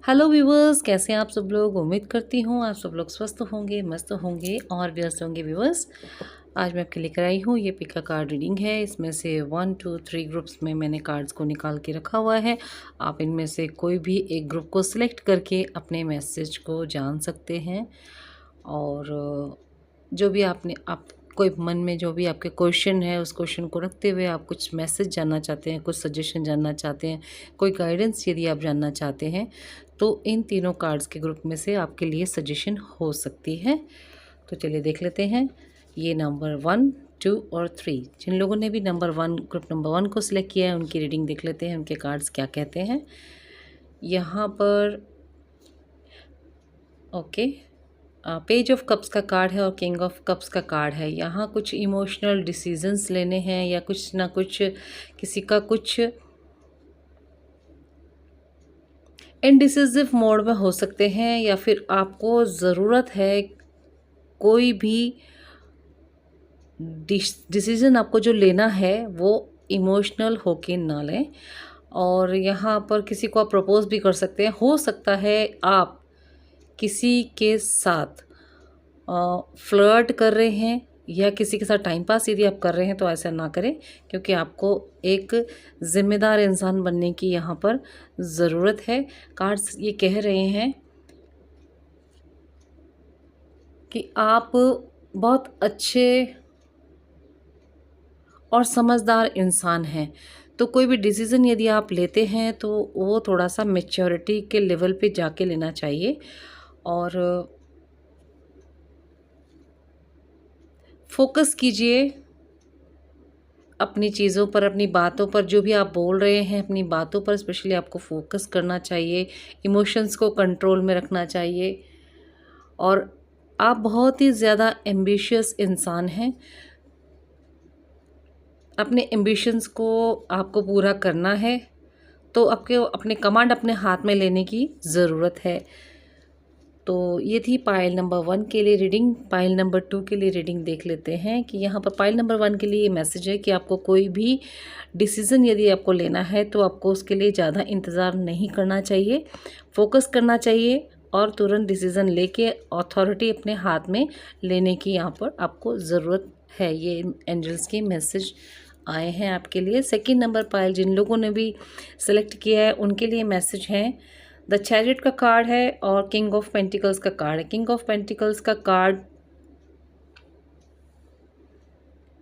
Hello viewers, कैसे हैं आप सब लोग। उम्मीद करती हूँ आप सब लोग स्वस्थ होंगे, मस्त होंगे और व्यस्त होंगे। व्यूवर्स, आज मैं आपके लेकर आई हूँ ये पिक का कार्ड रीडिंग है। इसमें से 1 2 3 ग्रुप्स में मैंने कार्ड्स को निकाल के रखा हुआ है। आप इनमें से कोई भी एक ग्रुप को सिलेक्ट करके अपने मैसेज को जान सकते हैं। और जो भी आप कोई मन में जो भी आपके क्वेश्चन है, उस क्वेश्चन को रखते हुए आप कुछ मैसेज जानना चाहते हैं, कुछ सजेशन जानना चाहते हैं, कोई गाइडेंस यदि आप जानना चाहते हैं, तो इन तीनों कार्ड्स के ग्रुप में से आपके लिए सजेशन हो सकती है। तो चलिए देख लेते हैं। ये नंबर 1 2 और 3, जिन लोगों ने भी ग्रुप नंबर 1 को सिलेक्ट किया है, उनकी रीडिंग देख लेते हैं, उनके कार्ड्स क्या कहते हैं। यहाँ पर ओके, पेज ऑफ कप्स का कार्ड है और किंग ऑफ कप्स का कार्ड है। यहाँ कुछ इमोशनल डिसीजंस लेने हैं या कुछ ना कुछ किसी का कुछ इनडिसिसिव मोड में हो सकते हैं, या फिर आपको ज़रूरत है कोई भी डिसीज़न आपको जो लेना है वो इमोशनल होके ना लें। और यहाँ पर किसी को आप प्रपोज भी कर सकते हैं। हो सकता है आप किसी के साथ फ्लर्ट कर रहे हैं या किसी के साथ टाइम पास यदि आप कर रहे हैं तो ऐसा ना करें, क्योंकि आपको एक ज़िम्मेदार इंसान बनने की यहाँ पर ज़रूरत है। कार्ड्स ये कह रहे हैं कि आप बहुत अच्छे और समझदार इंसान हैं। तो कोई भी डिसीज़न यदि आप लेते हैं तो वो थोड़ा सा मैच्योरिटी के लेवल पे जाके लेना चाहिए। और फोकस कीजिए अपनी चीज़ों पर, अपनी बातों पर। जो भी आप बोल रहे हैं अपनी बातों पर स्पेशली आपको फोकस करना चाहिए। इमोशंस को कंट्रोल में रखना चाहिए। और आप बहुत ही ज़्यादा एम्बिशियस इंसान हैं। अपने एम्बिशंस को आपको पूरा करना है, तो आपके अपने कमांड अपने हाथ में लेने की ज़रूरत है। तो ये थी पाइल नंबर 1 के लिए रीडिंग। पाइल नंबर 2 के लिए रीडिंग देख लेते हैं कि यहाँ पर पाइल नंबर 1 के लिए ये मैसेज है कि आपको कोई भी डिसीज़न यदि आपको लेना है तो आपको उसके लिए ज़्यादा इंतज़ार नहीं करना चाहिए, फोकस करना चाहिए और तुरंत डिसीज़न लेके अथॉरिटी अपने हाथ में लेने की यहाँ पर आपको ज़रूरत है। ये एंजल्स के मैसेज आए हैं आपके लिए। सेकंड नंबर पाइल जिन लोगों ने भी सेलेक्ट किया है उनके लिए मैसेज है। द चैरियट का कार्ड है और किंग ऑफ पेंटिकल्स का कार्ड है। किंग ऑफ पेंटिकल्स का कार्ड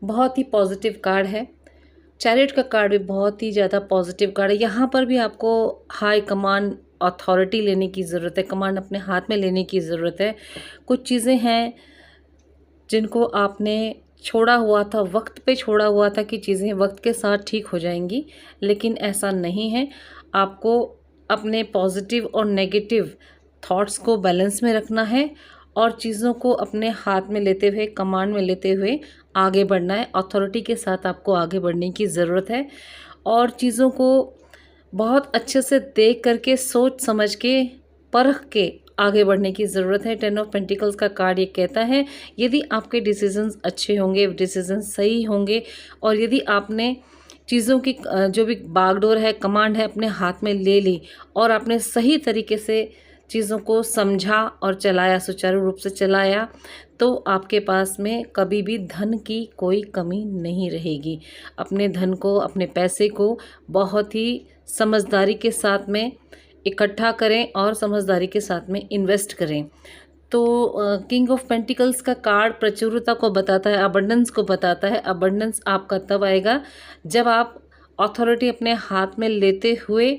बहुत ही पॉजिटिव कार्ड है। चैरियट का कार्ड भी बहुत ही ज़्यादा पॉजिटिव कार्ड है। यहाँ पर भी आपको हाई कमांड अथॉरिटी लेने की ज़रूरत है, कमांड अपने हाथ में लेने की ज़रूरत है। कुछ चीज़ें हैं जिनको आपने छोड़ा हुआ था, वक्त पे छोड़ा हुआ था कि चीज़ें वक्त के साथ ठीक हो जाएंगी, लेकिन ऐसा नहीं है। आपको अपने पॉजिटिव और नेगेटिव थॉट्स को बैलेंस में रखना है और चीज़ों को अपने हाथ में लेते हुए, कमांड में लेते हुए आगे बढ़ना है। अथॉरिटी के साथ आपको आगे बढ़ने की ज़रूरत है और चीज़ों को बहुत अच्छे से देख करके, सोच समझ के, परख के आगे बढ़ने की ज़रूरत है। 10 ऑफ पेंटिकल्स का कार्ड ये कहता है यदि आपके डिसीजंस अच्छे होंगे, डिसीजंस सही होंगे और यदि आपने चीज़ों की जो भी बागडोर है, कमांड है, अपने हाथ में ले ली और आपने सही तरीके से चीज़ों को समझा और चलाया, सुचारू रूप से चलाया, तो आपके पास में कभी भी धन की कोई कमी नहीं रहेगी। अपने धन को, अपने पैसे को बहुत ही समझदारी के साथ में इकट्ठा करें और समझदारी के साथ में इन्वेस्ट करें। तो किंग ऑफ पेंटिकल्स का कार्ड प्रचुरता को बताता है, अबंडेंस को बताता है। अबंडेंस आपका तब आएगा जब आप अथॉरिटी अपने हाथ में लेते हुए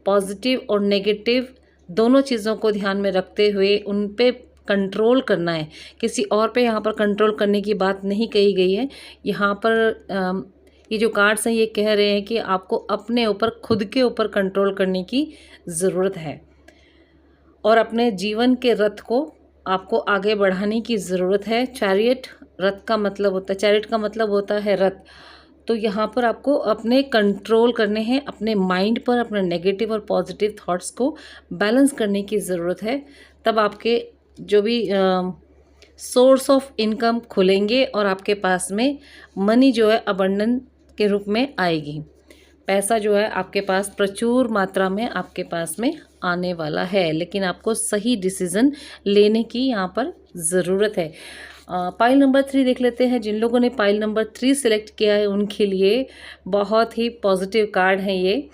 पॉजिटिव और नेगेटिव दोनों चीज़ों को ध्यान में रखते हुए उन पे कंट्रोल करना है। किसी और पे यहाँ पर कंट्रोल करने की बात नहीं कही गई है। यहाँ पर ये जो कार्ड्स हैं ये कह रहे हैं कि आपको अपने ऊपर, खुद के ऊपर कंट्रोल करने की ज़रूरत है और अपने जीवन के रथ को आपको आगे बढ़ाने की ज़रूरत है। चैरियट रथ का मतलब होता है, चैरियट का मतलब होता है रथ। तो यहाँ पर आपको अपने कंट्रोल करने हैं, अपने माइंड पर अपने नेगेटिव और पॉजिटिव थॉट्स को बैलेंस करने की ज़रूरत है। तब आपके जो भी सोर्स ऑफ इनकम खुलेंगे और आपके पास में मनी जो है अबंडेंस के रूप में आएगी। पैसा जो है आपके पास प्रचुर मात्रा में आपके पास में आने वाला है, लेकिन आपको सही डिसीज़न लेने की यहाँ पर ज़रूरत है। पाइल नंबर 3 देख लेते हैं। जिन लोगों ने पाइल नंबर 3 सेलेक्ट किया है उनके लिए बहुत ही पॉजिटिव कार्ड है ये।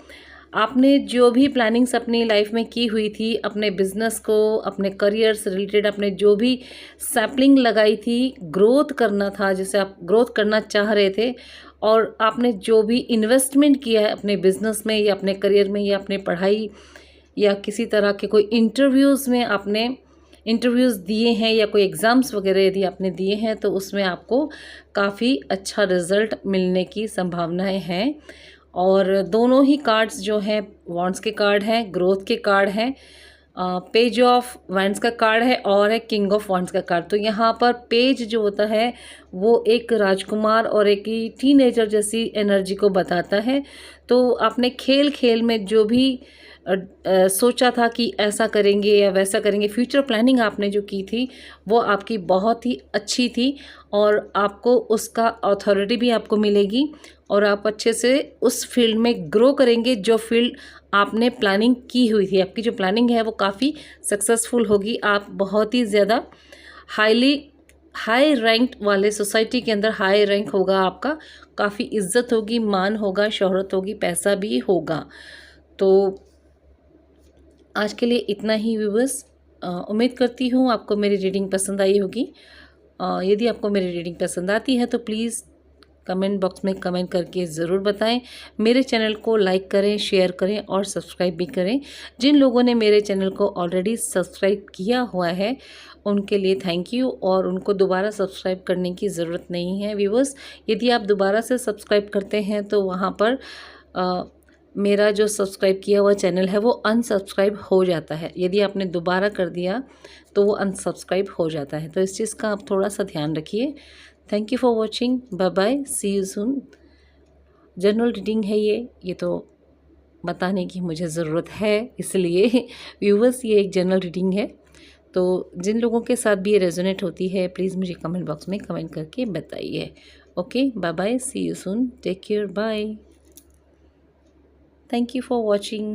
आपने जो भी प्लानिंग्स अपनी लाइफ में की हुई थी, अपने बिजनेस को, अपने करियर से रिलेटेड आपने जो भी सैपलिंग लगाई थी, ग्रोथ करना था, जैसे आप ग्रोथ करना चाह रहे थे, और आपने जो भी इन्वेस्टमेंट किया है अपने बिजनेस में या अपने करियर में या अपने पढ़ाई या किसी तरह के कोई इंटरव्यूज़ में आपने इंटरव्यूज़ दिए हैं या कोई एग्ज़ाम्स वगैरह यदि आपने दिए हैं तो उसमें आपको काफ़ी अच्छा रिज़ल्ट मिलने की संभावनाएं हैं। और दोनों ही कार्ड्स जो हैं वॉन्ड्स के कार्ड हैं, ग्रोथ के कार्ड हैं, पेज ऑफ वैंड्स का कार्ड है और है किंग ऑफ वॉन्ड्स का कार्ड। तो यहाँ पर पेज जो होता है वो एक राजकुमार और एक टीनेजर जैसी एनर्जी को बताता है। तो आपने खेल खेल में जो भी सोचा था कि ऐसा करेंगे या वैसा करेंगे, फ्यूचर प्लानिंग आपने जो की थी वो आपकी बहुत ही अच्छी थी और आपको उसका अथॉरिटी भी आपको मिलेगी और आप अच्छे से उस फील्ड में ग्रो करेंगे जो फील्ड आपने प्लानिंग की हुई थी। आपकी जो प्लानिंग है वो काफ़ी सक्सेसफुल होगी। आप बहुत ही ज़्यादा हाई रैंक वाले सोसाइटी के अंदर हाई रैंक होगा आपका, काफ़ी इज्जत होगी, मान होगा, शोहरत होगी, पैसा भी होगा। तो आज के लिए इतना ही व्यूअर्स। उम्मीद करती हूँ आपको मेरी रीडिंग पसंद आई होगी। यदि आपको मेरी रीडिंग पसंद आती है तो प्लीज़ कमेंट बॉक्स में कमेंट करके ज़रूर बताएं। मेरे चैनल को लाइक करें, शेयर करें और सब्सक्राइब भी करें। जिन लोगों ने मेरे चैनल को ऑलरेडी सब्सक्राइब किया हुआ है उनके लिए थैंक यू, और उनको दोबारा सब्सक्राइब करने की ज़रूरत नहीं है व्यूअर्स। यदि आप दोबारा से सब्सक्राइब करते हैं तो वहाँ पर मेरा जो सब्सक्राइब किया हुआ चैनल है वो अनसब्सक्राइब हो जाता है। यदि आपने दोबारा कर दिया तो वो अनसब्सक्राइब हो जाता है, तो इस चीज़ का आप थोड़ा सा ध्यान रखिए। Thank you for watching, bye bye, see you soon. General reading है ये तो बताने की मुझे ज़रूरत है, इसलिए व्यूवर्स ये एक जनरल रीडिंग है। तो जिन लोगों के साथ भी ये रेजोनेट होती है प्लीज़ मुझे कमेंट बॉक्स में कमेंट करके बताइए। Okay, bye bye, see you soon, take care, bye. Thank you for watching.